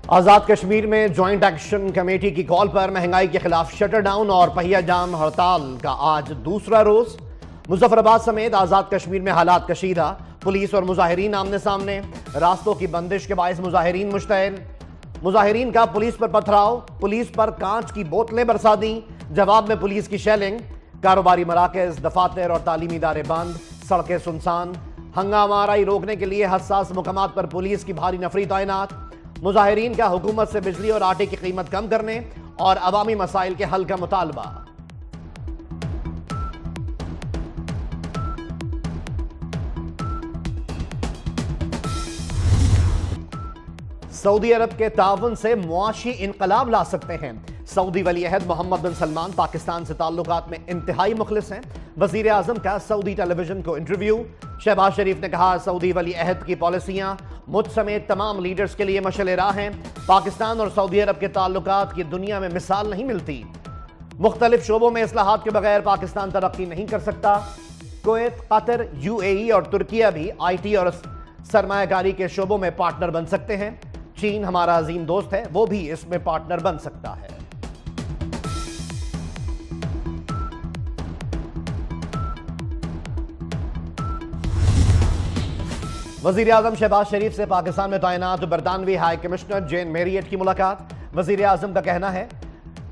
آزاد کشمیر میں joint action committee کی کال پر مہنگائی کے خلاف شٹر ڈاؤن اور پہیہ جام ہڑتال کا آج دوسرا روز۔ مظفر آباد سمیت آزاد کشمیر میں حالات کشیدہ، پولیس اور مظاہرین آمنے سامنے، راستوں کی بندش کے باعث مظاہرین مشتعل، مظاہرین کا پولیس پر پتھراؤ، پولیس پر کانچ کی بوتلیں برسا دیں، جواب میں پولیس کی شیلنگ، کاروباری مراکز، دفاتر اور تعلیمی ادارے بند، سڑکیں سنسان، ہنگامہ آرائی روکنے کے لیے حساس مقامات پر پولیس کی بھاری نفری تعینات، مظاہرین کا حکومت سے بجلی اور آٹے کی قیمت کم کرنے اور عوامی مسائل کے حل کا مطالبہ۔ سعودی عرب کے تعاون سے معاشی انقلاب لا سکتے ہیں۔ سعودی ولی عہد محمد بن سلمان پاکستان سے تعلقات میں انتہائی مخلص ہیں۔ وزیر اعظم کا سعودی ٹیلی ویژن کو انٹرویو۔ شہباز شریف نے کہا سعودی ولی عہد کی پالیسیاں مجھ سمیت تمام لیڈرز کے لیے مشعل راہ ہیں۔ پاکستان اور سعودی عرب کے تعلقات کی دنیا میں مثال نہیں ملتی۔ مختلف شعبوں میں اصلاحات کے بغیر پاکستان ترقی نہیں کر سکتا۔ کویت، قطر، UAE اور ترکیہ بھی IT اور سرمایہ کاری کے شعبوں میں پارٹنر بن سکتے ہیں۔ چین ہمارا عظیم دوست ہے، وہ بھی اس میں پارٹنر بن سکتا ہے۔ وزیر اعظم شہباز شریف سے پاکستان میں تعینات برطانوی ہائی کمشنر جین میریٹ کی ملاقات۔ وزیر اعظم کا کہنا ہے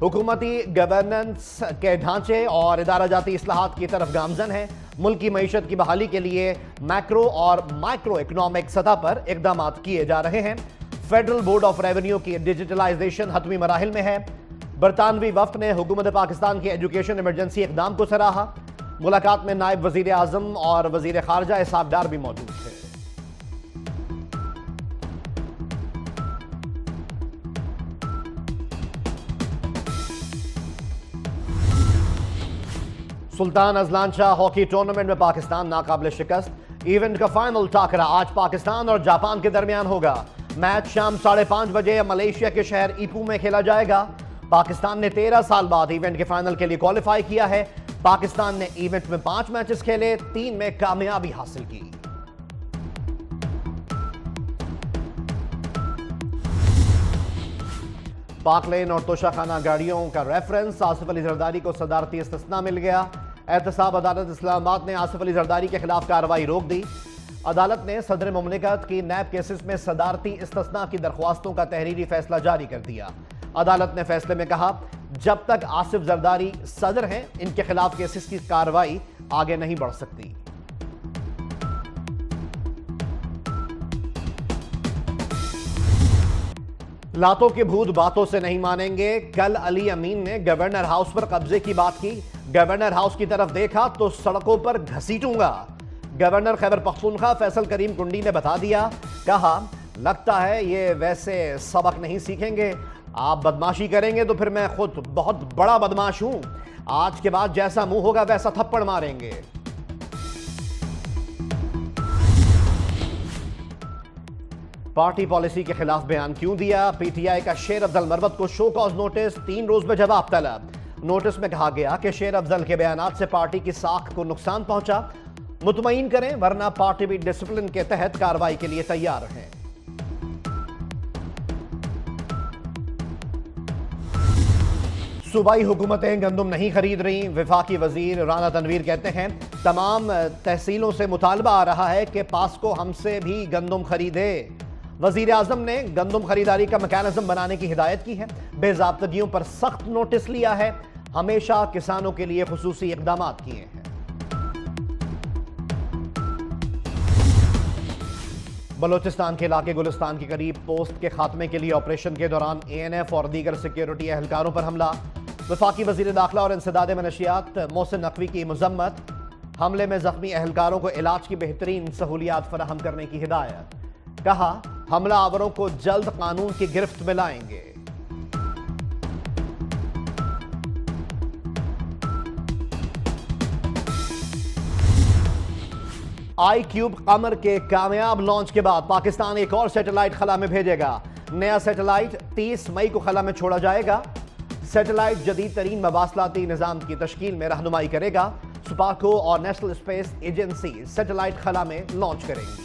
حکومتی گورننس کے ڈھانچے اور ادارہ جاتی اصلاحات کی طرف گامزن ہے۔ ملکی معیشت کی بحالی کے لیے میکرو اور مائکرو اکنامک سطح پر اقدامات کیے جا رہے ہیں۔ فیڈرل بورڈ آف ریونیو کی ڈیجیٹلائزیشن حتمی مراحل میں ہے۔ برطانوی وفد نے حکومت پاکستان کی ایجوکیشن ایمرجنسی اقدام کو سراہا۔ ملاقات میں نائب وزیر اعظم اور وزیر خارجہ اسحاق ڈار بھی موجود تھے۔ سلطان اذلان شاہ ہاکی ٹورنامنٹ میں پاکستان ناقابل شکست۔ ایونٹ کا فائنل ٹاکرا آج پاکستان اور جاپان کے درمیان ہوگا۔ میچ شام 5:30 بجے ملیشیا کے شہر ایپو میں کھیلا جائے گا۔ پاکستان نے 13 سال بعد ایونٹ کے فائنل کے لیے کوالیفائی کیا ہے۔ پاکستان نے ایونٹ میں 5 میچز کھیلے، 3 میں کامیابی حاصل کی۔ پاک لین اور توشاخانہ گاڑیوں کا ریفرنس، آصف علی زرداری کو صدارتی استثناء مل گیا۔ احتساب عدالت اسلام آباد نے آصف علی زرداری کے خلاف کارروائی روک دی۔ عدالت نے صدر مملکت کی نیب کیسز میں صدارتی استثناء کی درخواستوں کا تحریری فیصلہ جاری کر دیا۔ عدالت نے فیصلے میں کہا جب تک آصف زرداری صدر ہیں ان کے خلاف کیسز کی کارروائی آگے نہیں بڑھ سکتی۔ لاتوں کے بھوت باتوں سے نہیں مانیں گے، کل علی امین نے گورنر ہاؤس پر قبضے کی بات کی۔ گورنر ہاؤس کی طرف دیکھا تو سڑکوں پر گھسیٹوں گا۔ گورنر خیبر پختونخوا فیصل کریم کنڈی نے بتا دیا، کہا لگتا ہے یہ ویسے سبق نہیں سیکھیں گے، آپ بدماشی کریں گے تو پھر میں خود بہت بڑا بدماش ہوں، آج کے بعد جیسا منہ ہوگا ویسا تھپڑ ماریں گے۔ پارٹی پالیسی کے خلاف بیان کیوں دیا؟ PTI کا شیر افضل مروت کو شو کاز نوٹس، 3 روز میں جواب طلب۔ نوٹس میں کہا گیا کہ شیر افضل کے بیانات سے پارٹی کی ساکھ کو نقصان پہنچا، مطمئن کریں ورنہ پارٹی بھی ڈسپلن کے تحت کارروائی کے لیے تیار ہیں۔ صوبائی حکومتیں گندم نہیں خرید رہی، وفاقی وزیر رانا تنویر کہتے ہیں تمام تحصیلوں سے مطالبہ آ رہا ہے کہ پاسکو ہم سے بھی گندم خریدے۔ وزیر اعظم نے گندم خریداری کا میکانزم بنانے کی ہدایت کی ہے، بے ضابطگیوں پر سخت نوٹس لیا ہے، ہمیشہ کسانوں کے لیے خصوصی اقدامات کیے ہیں۔ بلوچستان کے علاقے گلستان کے قریب پوسٹ کے خاتمے کے لیے آپریشن کے دوران ANF اور دیگر سیکیورٹی اہلکاروں پر حملہ۔ وفاقی وزیر داخلہ اور انسداد منشیات محسن نقوی کی مذمت، حملے میں زخمی اہلکاروں کو علاج کی بہترین سہولیات فراہم کرنے کی ہدایت، کہا حملہ آوروں کو جلد قانون کی گرفت میں لائیں گے۔ آئی کیوب قمر کے کامیاب لانچ کے بعد پاکستان ایک اور سیٹلائٹ خلا میں بھیجے گا۔ نیا سیٹلائٹ 30 مئی کو خلا میں چھوڑا جائے گا۔ سیٹلائٹ جدید ترین مواصلاتی نظام کی تشکیل میں رہنمائی کرے گا۔ سپاکو اور نیشنل اسپیس ایجنسی سیٹلائٹ خلا میں لانچ کریں گی۔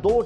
2